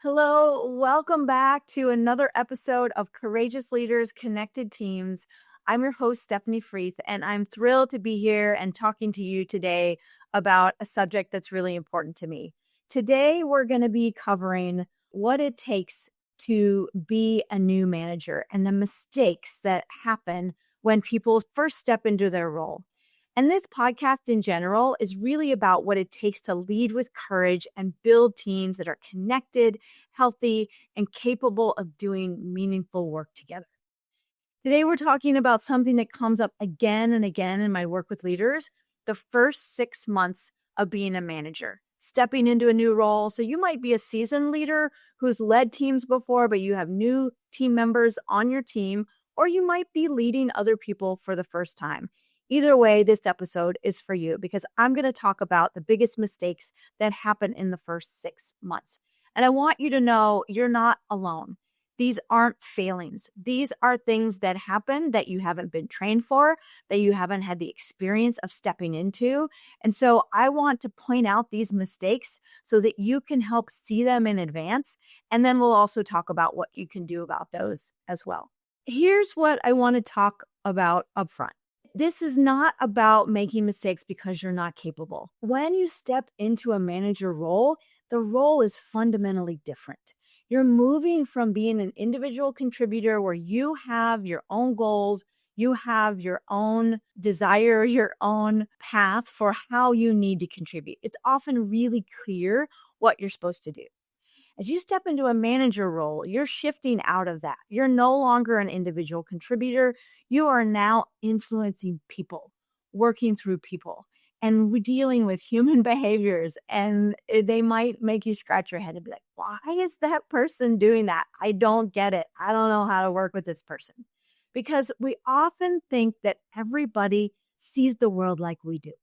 Hello, welcome back to another episode of Courageous Leaders Connected Teams. I'm your host, Stephanie Freeth, and I'm thrilled to be here and talking to you today about a subject that's really important to me. Today, we're going to be covering what it takes to be a new manager and the mistakes that happen when people first step into their role. And this podcast in general is really about what it takes to lead with courage and build teams that are connected, healthy, and capable of doing meaningful work together. Today, we're talking about something that comes up again and again in my work with leaders, the first 6 months of being a manager, stepping into a new role. So you might be a seasoned leader who's led teams before, but you have new team members on your team, or you might be leading other people for the first time. Either way, this episode is for you because I'm going to talk about the biggest mistakes that happen in the first 6 months. And I want you to know you're not alone. These aren't failings. These are things that happen that you haven't been trained for, that you haven't had the experience of stepping into. And so I want to point out these mistakes so that you can help see them in advance. And then we'll also talk about what you can do about those as well. Here's what I want to talk about upfront. This is not about making mistakes because you're not capable. When you step into a manager role, the role is fundamentally different. You're moving from being an individual contributor where you have your own goals, you have your own desire, your own path for how you need to contribute. It's often really clear what you're supposed to do. As you step into a manager role, you're shifting out of that. You're no longer an individual contributor. You are now influencing people, working through people, and dealing with human behaviors. And they might make you scratch your head and be like, why is that person doing that? I don't get it. I don't know how to work with this person. Because we often think that everybody sees the world like we do.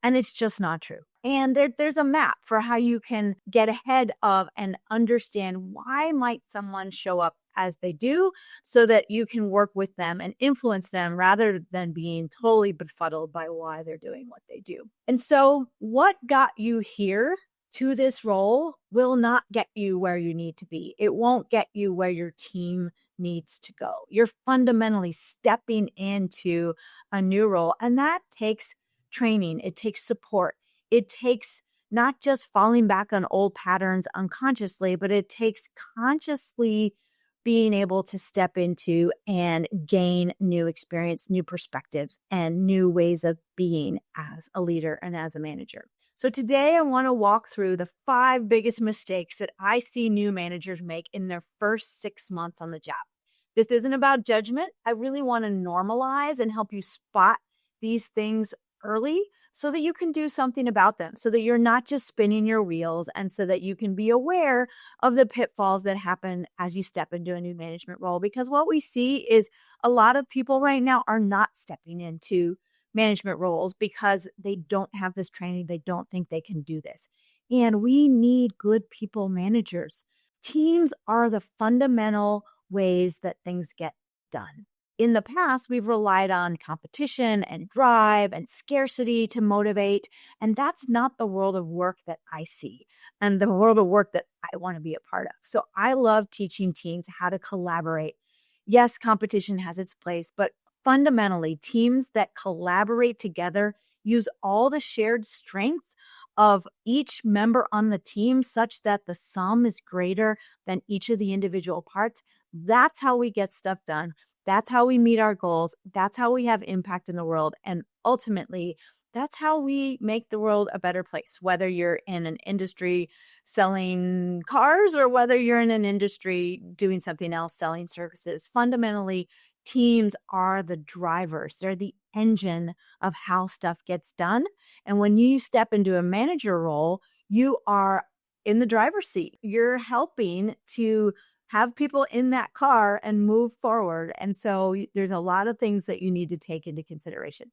And it's just not true. And there's a map for how you can get ahead of and understand why might someone show up as they do so that you can work with them and influence them rather than being totally befuddled by why they're doing what they do. And so what got you here to this role will not get you where you need to be. It won't get you where your team needs to go. You're fundamentally stepping into a new role, and that takes training. It takes support. It takes not just falling back on old patterns unconsciously, but it takes consciously being able to step into and gain new experience, new perspectives, and new ways of being as a leader and as a manager. So today I want to walk through the 5 biggest mistakes that I see new managers make in their first 6 months on the job. This isn't about judgment. I really want to normalize and help you spot these things early so that you can do something about them, so that you're not just spinning your wheels, and so that you can be aware of the pitfalls that happen as you step into a new management role. Because what we see is a lot of people right now are not stepping into management roles because they don't have this training. They don't think they can do this. And we need good people managers. Teams are the fundamental ways that things get done. In the past, we've relied on competition and drive and scarcity to motivate, and that's not the world of work that I see and the world of work that I want to be a part of. So I love teaching teams how to collaborate. Yes, competition has its place, but fundamentally, teams that collaborate together use all the shared strengths of each member on the team such that the sum is greater than each of the individual parts. That's how we get stuff done. That's how we meet our goals. That's how we have impact in the world. And ultimately, that's how we make the world a better place, whether you're in an industry selling cars or whether you're in an industry doing something else, selling services. Fundamentally, teams are the drivers. They're the engine of how stuff gets done. And when you step into a manager role, you are in the driver's seat. You're helping to have people in that car and move forward. And so there's a lot of things that you need to take into consideration.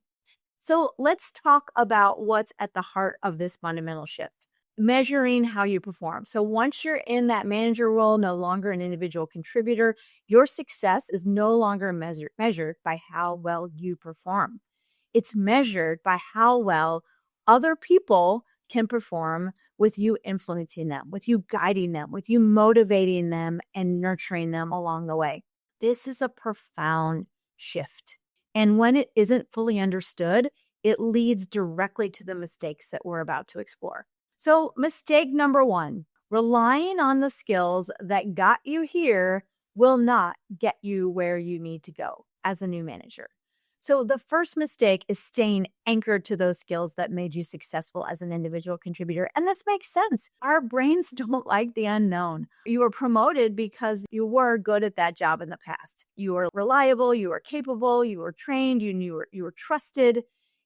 So let's talk about what's at the heart of this fundamental shift. Measuring how you perform. So once you're in that manager role, no longer an individual contributor, your success is no longer measured by how well you perform. It's measured by how well other people can perform with you influencing them, with you guiding them, with you motivating them and nurturing them along the way. This is a profound shift. And when it isn't fully understood, it leads directly to the mistakes that we're about to explore. So, mistake number one, relying on the skills that got you here will not get you where you need to go as a new manager. So the first mistake is staying anchored to those skills that made you successful as an individual contributor. And this makes sense. Our brains don't like the unknown. You were promoted because you were good at that job in the past. You were reliable, you were capable, you were trained, you were trusted.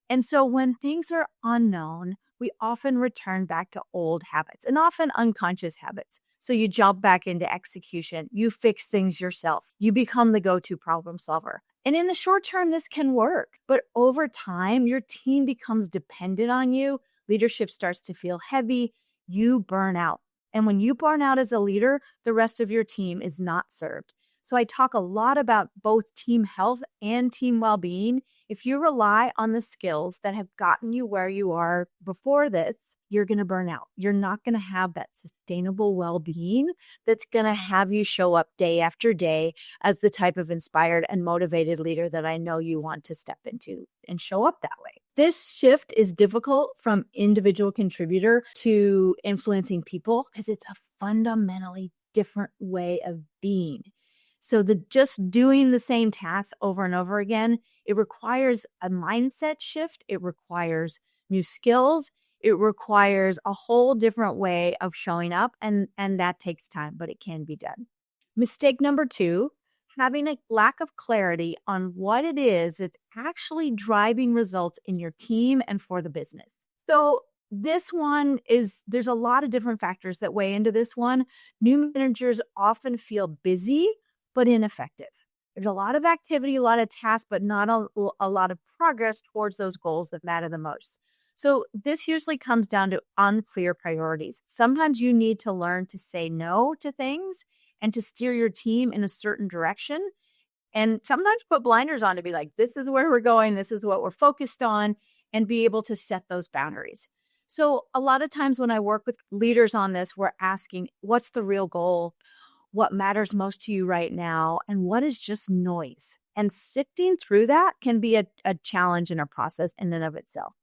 And so when things are unknown, we often return back to old habits and often unconscious habits. So you jump back into execution, you fix things yourself, you become the go-to problem solver. And in the short term, this can work. But over time, your team becomes dependent on you. Leadership starts to feel heavy. You burn out. And when you burn out as a leader, the rest of your team is not served. So I talk a lot about both team health and team well-being. If you rely on the skills that have gotten you where you are before this, you're going to burn out. You're not going to have that sustainable well-being that's going to have you show up day after day as the type of inspired and motivated leader that I know you want to step into and show up that way. This shift is difficult from individual contributor to influencing people because it's a fundamentally different way of being. So just doing the same tasks over and over again, it requires a mindset shift. It requires new skills. It requires a whole different way of showing up, and that takes time, but it can be done. Mistake number two, having a lack of clarity on what it is that's actually driving results in your team and for the business. So this one there's a lot of different factors that weigh into this one. New managers often feel busy, but ineffective. There's a lot of activity, a lot of tasks, but not a lot of progress towards those goals that matter the most. So this usually comes down to unclear priorities. Sometimes you need to learn to say no to things and to steer your team in a certain direction. And sometimes put blinders on to be like, this is where we're going. This is what we're focused on, and be able to set those boundaries. So a lot of times when I work with leaders on this, we're asking, what's the real goal? What matters most to you right now? And what is just noise? And sifting through that can be a challenge in a process in and of itself.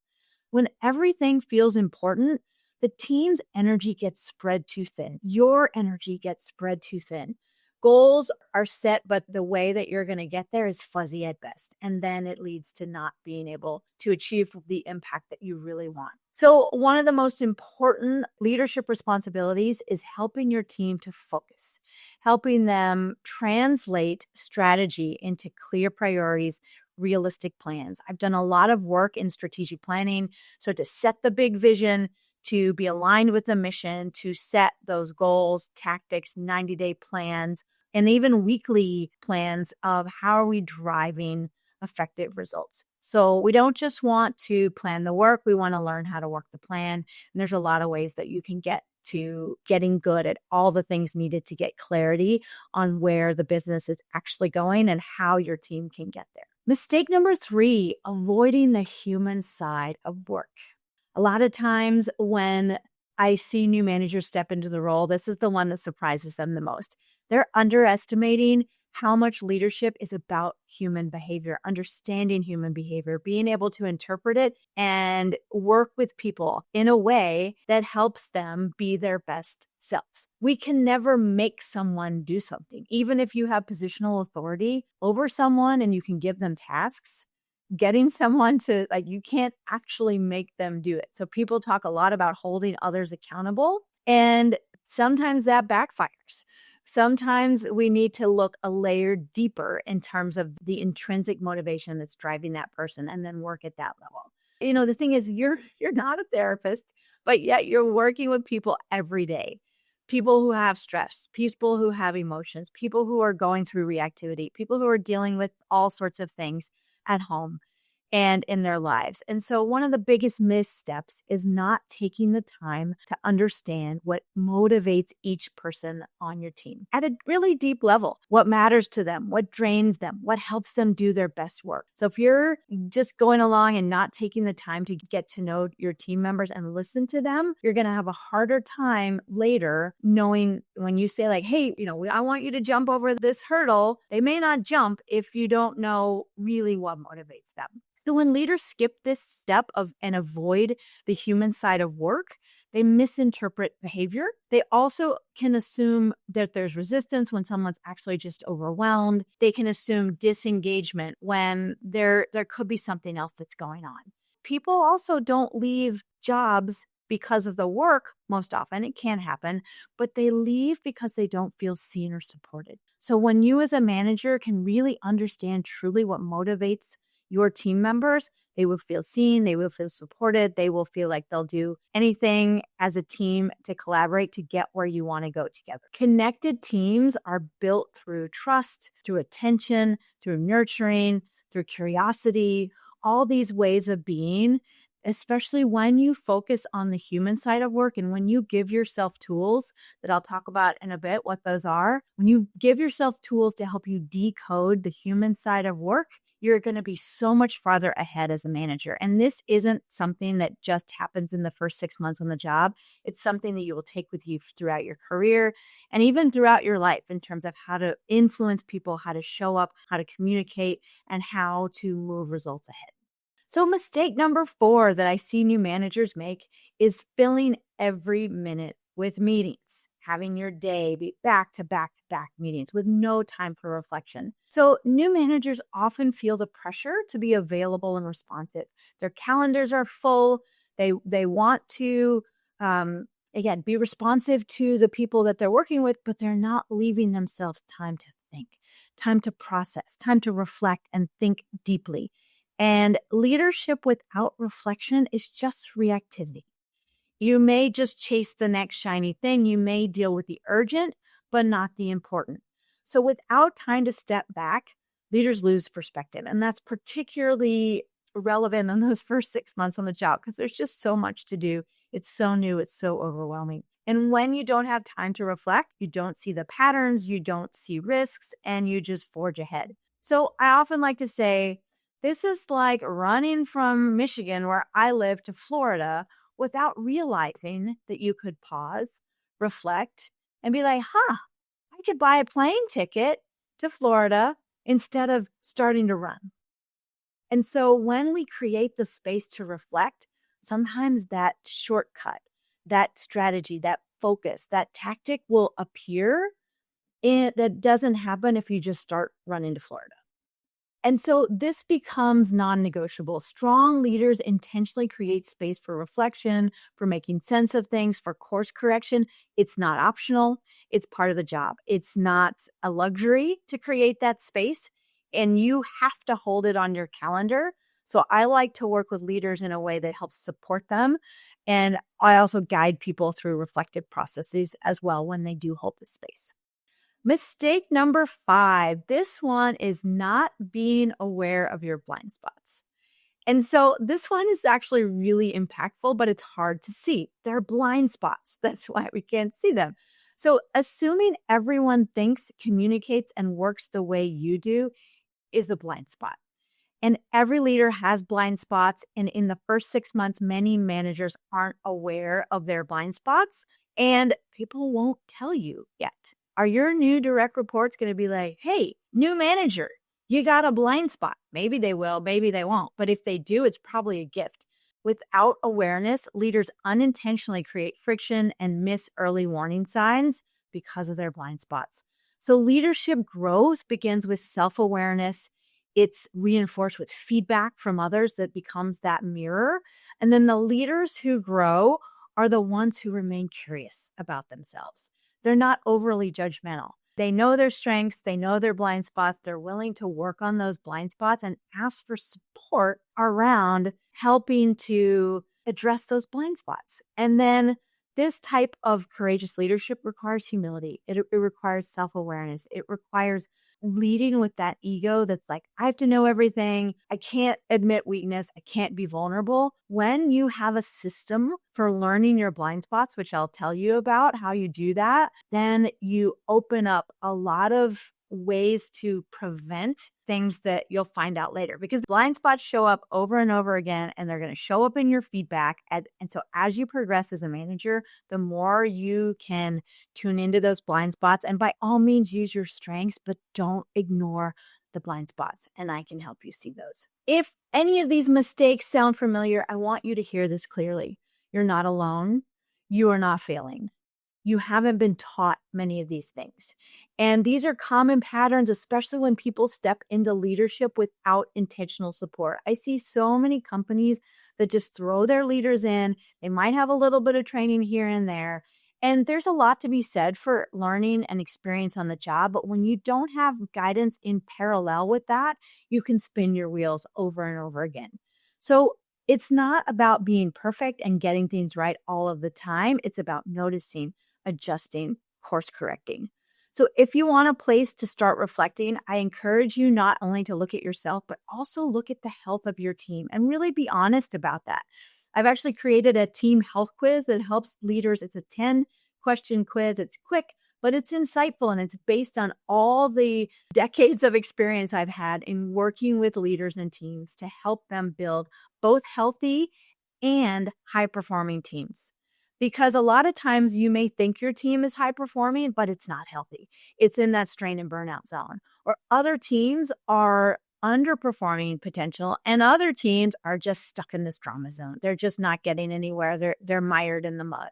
When everything feels important, the team's energy gets spread too thin. Your energy gets spread too thin. Goals are set, but the way that you're going to get there is fuzzy at best. And then it leads to not being able to achieve the impact that you really want. So one of the most important leadership responsibilities is helping your team to focus, helping them translate strategy into clear priorities, realistic plans. I've done a lot of work in strategic planning. So to set the big vision, to be aligned with the mission, to set those goals, tactics, 90-day plans, and even weekly plans of how are we driving effective results. So we don't just want to plan the work, we want to learn how to work the plan. And there's a lot of ways that you can get to getting good at all the things needed to get clarity on where the business is actually going and how your team can get there. Mistake number three, avoiding the human side of work. A lot of times when I see new managers step into the role, this is the one that surprises them the most. They're underestimating how much leadership is about human behavior, understanding human behavior, being able to interpret it and work with people in a way that helps them be their best selves. We can never make someone do something. Even if you have positional authority over someone and you can give them tasks, getting someone to, you can't actually make them do it. So people talk a lot about holding others accountable, and sometimes that backfires. Sometimes we need to look a layer deeper in terms of the intrinsic motivation that's driving that person and then work at that level. The thing is, you're not a therapist, but yet you're working with people every day. People who have stress, people who have emotions, people who are going through reactivity, people who are dealing with all sorts of things at home. and in their lives. And so one of the biggest missteps is not taking the time to understand what motivates each person on your team at a really deep level. What matters to them, what drains them, what helps them do their best work. So if you're just going along and not taking the time to get to know your team members and listen to them, you're going to have a harder time later knowing when you say like, hey, I want you to jump over this hurdle. They may not jump if you don't know really what motivates them. So when leaders skip this step and avoid the human side of work, they misinterpret behavior. They also can assume that there's resistance when someone's actually just overwhelmed. They can assume disengagement when there could be something else that's going on. People also don't leave jobs because of the work most often. It can happen, but they leave because they don't feel seen or supported. So when you as a manager can really understand truly what motivates your team members, they will feel seen, they will feel supported, they will feel like they'll do anything as a team to collaborate to get where you want to go together. Connected teams are built through trust, through attention, through nurturing, through curiosity, all these ways of being, especially when you focus on the human side of work and when you give yourself tools that I'll talk about in a bit, what those are. When you give yourself tools to help you decode the human side of work, you're going to be so much farther ahead as a manager. And this isn't something that just happens in the first 6 months on the job. It's something that you will take with you throughout your career and even throughout your life in terms of how to influence people, how to show up, how to communicate, and how to move results ahead. So mistake number 4 that I see new managers make is filling every minute with meetings, having your day be back to back to back meetings with no time for reflection. So new managers often feel the pressure to be available and responsive. Their calendars are full. They want to, again, be responsive to the people that they're working with, but they're not leaving themselves time to think, time to process, time to reflect and think deeply. And leadership without reflection is just reactivity. You may just chase the next shiny thing. You may deal with the urgent, but not the important. So without time to step back, leaders lose perspective. And that's particularly relevant in those first 6 months on the job because there's just so much to do. It's so new. It's so overwhelming. And when you don't have time to reflect, you don't see the patterns, you don't see risks, and you just forge ahead. So I often like to say, this is like running from Michigan, where I live, to Florida without realizing that you could pause, reflect, and be like, I could buy a plane ticket to Florida instead of starting to run. And so when we create the space to reflect, sometimes that shortcut, that strategy, that focus, that tactic will appear. That doesn't happen if you just start running to Florida. And so this becomes non-negotiable. Strong leaders intentionally create space for reflection, for making sense of things, for course correction. It's not optional. It's part of the job. It's not a luxury to create that space, and you have to hold it on your calendar. So I like to work with leaders in a way that helps support them. And I also guide people through reflective processes as well when they do hold the space. Mistake number 5. This one is not being aware of your blind spots. And so this one is actually really impactful, but it's hard to see. They're blind spots. That's why we can't see them. So assuming everyone thinks, communicates, and works the way you do is the blind spot. And every leader has blind spots. And in the first 6 months, many managers aren't aware of their blind spots, and people won't tell you yet. Are your new direct reports going to be like, hey, new manager, you got a blind spot? Maybe they will, maybe they won't. But if they do, it's probably a gift. Without awareness, leaders unintentionally create friction and miss early warning signs because of their blind spots. So leadership growth begins with self-awareness. It's reinforced with feedback from others that becomes that mirror. And then the leaders who grow are the ones who remain curious about themselves. They're not overly judgmental. They know their strengths. They know their blind spots. They're willing to work on those blind spots and ask for support around helping to address those blind spots. And then This type of courageous leadership requires humility. It requires self-awareness. It requires leading with that ego that's like, I have to know everything. I can't admit weakness. I can't be vulnerable. When you have a system for learning your blind spots, which I'll tell you about how you do that, then you open up a lot of ways to prevent things that you'll find out later, because blind spots show up over and over again, and they're going to show up in your feedback. And so as you progress as a manager, the more you can tune into those blind spots, and by all means use your strengths, but don't ignore the blind spots. And I can help you see those. If any of these mistakes sound familiar, I want you to hear this clearly. You're not alone. You are not failing. You haven't been taught many of these things. And these are common patterns, especially when people step into leadership without intentional support. I see so many companies that just throw their leaders in. They might have a little bit of training here and there. And there's a lot to be said for learning and experience on the job. But when you don't have guidance in parallel with that, you can spin your wheels over and over again. So it's not about being perfect and getting things right all of the time. It's about noticing, adjusting, course correcting. So if you want a place to start reflecting, I encourage you not only to look at yourself, but also look at the health of your team and really be honest about that. I've actually created a team health quiz that helps leaders. It's a 10-question quiz. It's quick, but it's insightful, and it's based on all the decades of experience I've had in working with leaders and teams to help them build both healthy and high-performing teams. Because a lot of times you may think your team is high performing, but it's not healthy. It's in that strain and burnout zone. Or other teams are underperforming potential, and other teams are just stuck in this drama zone. They're just not getting anywhere. They're mired in the mud.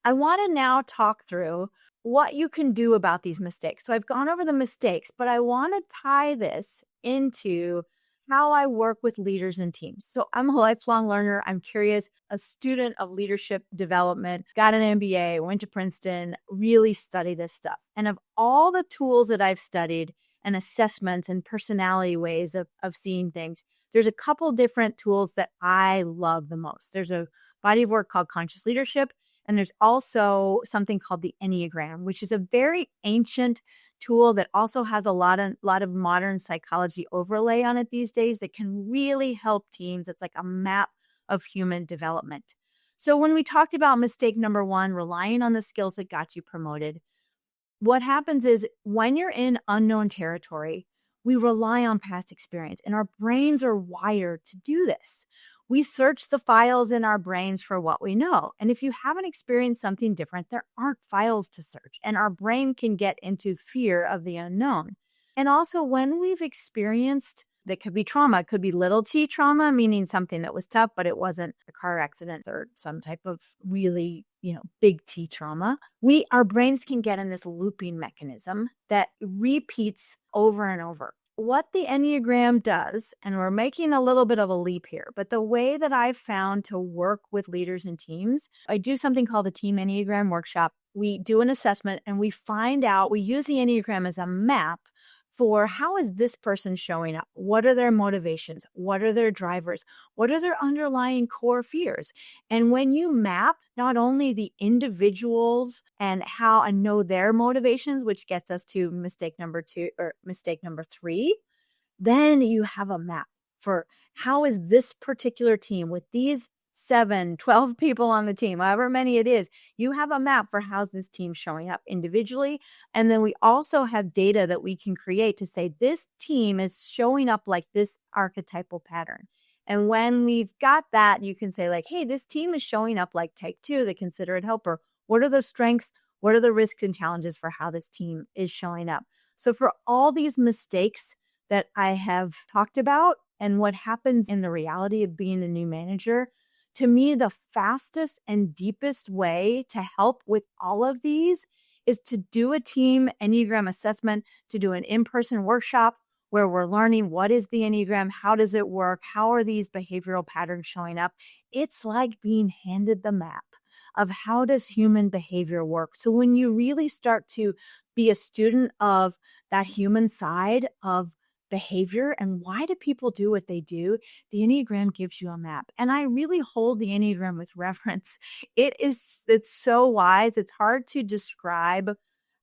I want to now talk through what you can do about these mistakes. So I've gone over the mistakes, but I want to tie this into how I work with leaders and teams. So I'm a lifelong learner. I'm curious, a student of leadership development, got an MBA, went to Princeton, really study this stuff. And of all the tools that I've studied and assessments and personality ways of seeing things, there's a couple different tools that I love the most. There's a body of work called conscious leadership. And there's also something called the Enneagram, which is a very ancient tool that also has a lot of modern psychology overlay on it these days that can really help teams. It's like a map of human development. So when we talked about mistake number 1, relying on the skills that got you promoted, what happens is when you're in unknown territory, we rely on past experience, and our brains are wired to do this. We search the files in our brains for what we know. And if you haven't experienced something different, there aren't files to search. And our brain can get into fear of the unknown. And also, when we've experienced, that could be trauma, it could be little t trauma, meaning something that was tough, but it wasn't a car accident or some type of really, big T trauma. Our brains can get in this looping mechanism that repeats over and over. What the Enneagram does, and we're making a little bit of a leap here, but the way that I've found to work with leaders and teams, I do something called a Team Enneagram workshop. We do an assessment and we use the Enneagram as a map for how is this person showing up? What are their motivations? What are their drivers? What are their underlying core fears? And when you map not only the individuals and know their motivations, which gets us to mistake number 3, then you have a map for how is this particular team with these 7, 12 people on the team, however many it is, you have a map for how's this team showing up individually. And then we also have data that we can create to say this team is showing up like this archetypal pattern. And when we've got that, you can say like, hey, this team is showing up like type 2, the considerate helper. What are the strengths? What are the risks and challenges for how this team is showing up? So for all these mistakes that I have talked about and what happens in the reality of being a new manager, to me, the fastest and deepest way to help with all of these is to do a team Enneagram assessment, to do an in-person workshop where we're learning what is the Enneagram, how does it work, how are these behavioral patterns showing up. It's like being handed the map of how does human behavior work. So when you really start to be a student of that human side of behavior and why do people do what they do, the Enneagram gives you a map. And I really hold the Enneagram with reverence. It's so wise. It's hard to describe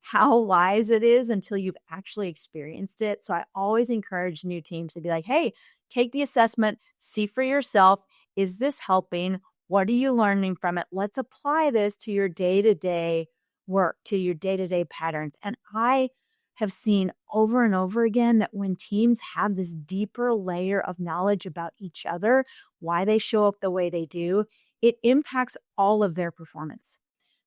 how wise it is until you've actually experienced it. So I always encourage new teams to be like, hey, take the assessment, see for yourself. Is this helping? What are you learning from it? Let's apply this to your day-to-day work, to your day-to-day patterns. And I have seen over and over again that when teams have this deeper layer of knowledge about each other, why they show up the way they do, it impacts all of their performance.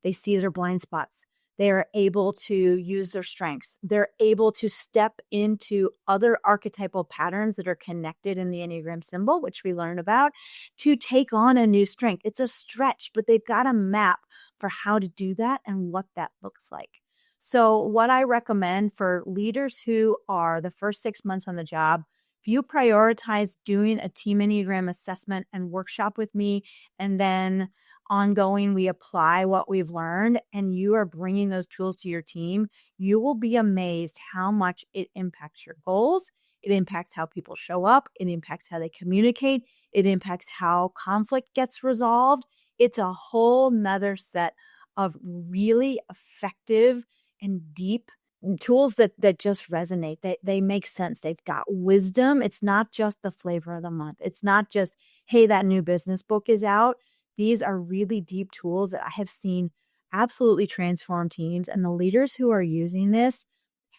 They see their blind spots. They are able to use their strengths. They're able to step into other archetypal patterns that are connected in the Enneagram symbol, which we learn about, to take on a new strength. It's a stretch, but they've got a map for how to do that and what that looks like. So what I recommend for leaders who are the first 6 months on the job, if you prioritize doing a team Enneagram assessment and workshop with me, and then ongoing, we apply what we've learned, and you are bringing those tools to your team, you will be amazed how much it impacts your goals. It impacts how people show up. It impacts how they communicate. It impacts how conflict gets resolved. It's a whole nother set of really effective and deep tools that just resonate. They make sense. They've got wisdom. It's not just the flavor of the month. It's not just, hey, that new business book is out. These are really deep tools that I have seen absolutely transform teams. And the leaders who are using this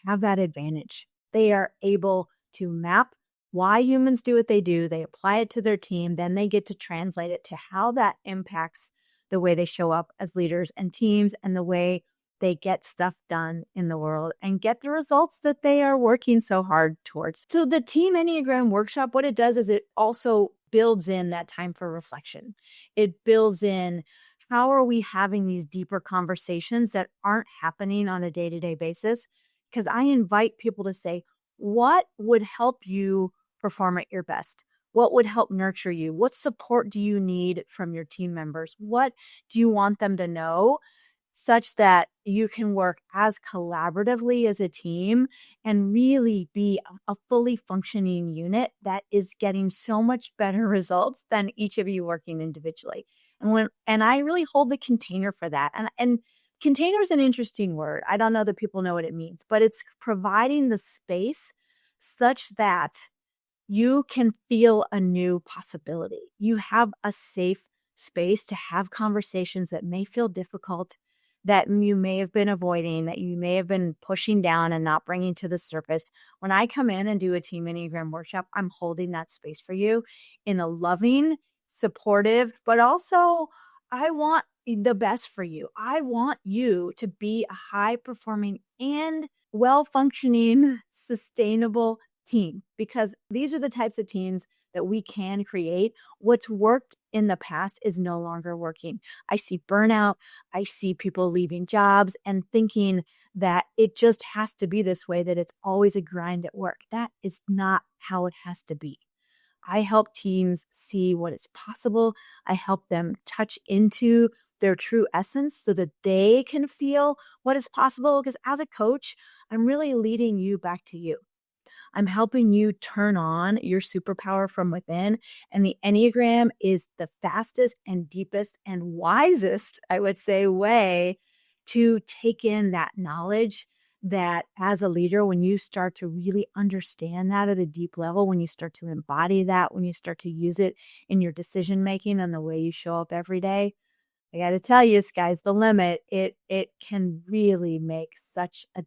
have that advantage. They are able to map why humans do what they do. They apply it to their team. Then they get to translate it to how that impacts the way they show up as leaders and teams and the way they get stuff done in the world and get the results that they are working so hard towards. So the Team Enneagram Workshop, what it does is it also builds in that time for reflection. It builds in, how are we having these deeper conversations that aren't happening on a day-to-day basis? Because I invite people to say, what would help you perform at your best? What would help nurture you? What support do you need from your team members? What do you want them to know such that you can work as collaboratively as a team and really be a fully functioning unit that is getting so much better results than each of you working individually? And I really hold the container for that. And container is an interesting word. I don't know that people know what it means, but it's providing the space such that you can feel a new possibility. You have a safe space to have conversations that may feel difficult, that you may have been avoiding, that you may have been pushing down and not bringing to the surface. When I come in and do a Team Enneagram workshop, I'm holding that space for you in a loving, supportive, but also I want the best for you. I want you to be a high performing and well functioning, sustainable team, because these are the types of teams that we can create. What's worked in the past is no longer working. I see burnout. I see people leaving jobs and thinking that it just has to be this way, that it's always a grind at work. That is not how it has to be. I help teams see what is possible. I help them touch into their true essence so that they can feel what is possible. Because as a coach, I'm really leading you back to you. I'm helping you turn on your superpower from within. And the Enneagram is the fastest and deepest and wisest, I would say, way to take in that knowledge that as a leader, when you start to really understand that at a deep level, when you start to embody that, when you start to use it in your decision making and the way you show up every day, I got to tell you, sky's the limit. It can really make such a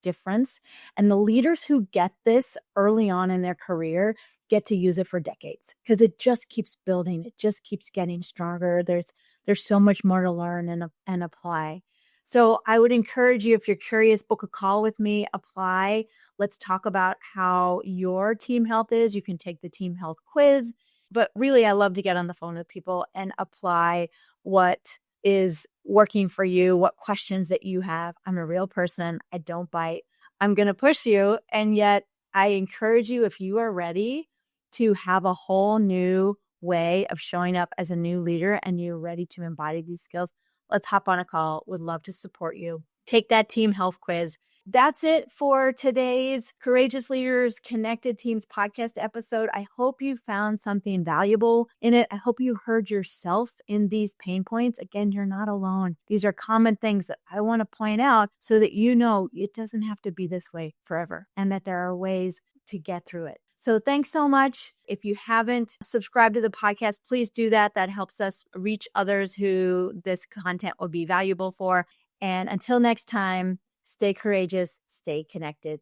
difference. And the leaders who get this early on in their career get to use it for decades because it just keeps building. It just keeps getting stronger. There's so much more to learn and apply. So I would encourage you, if you're curious, book a call with me, apply. Let's talk about how your team health is. You can take the team health quiz. But really, I love to get on the phone with people and apply what is working for you, what questions that you have. I'm a real person. I don't bite. I'm going to push you. And yet I encourage you, if you are ready to have a whole new way of showing up as a new leader and you're ready to embody these skills, let's hop on a call. Would love to support you. Take that team health quiz. That's it for today's Courageous Leaders Connected Teams podcast episode. I hope you found something valuable in it. I hope you heard yourself in these pain points. Again, you're not alone. These are common things that I want to point out so that you know it doesn't have to be this way forever and that there are ways to get through it. So thanks so much. If you haven't subscribed to the podcast, please do that. That helps us reach others who this content will be valuable for. And until next time, stay courageous, stay connected.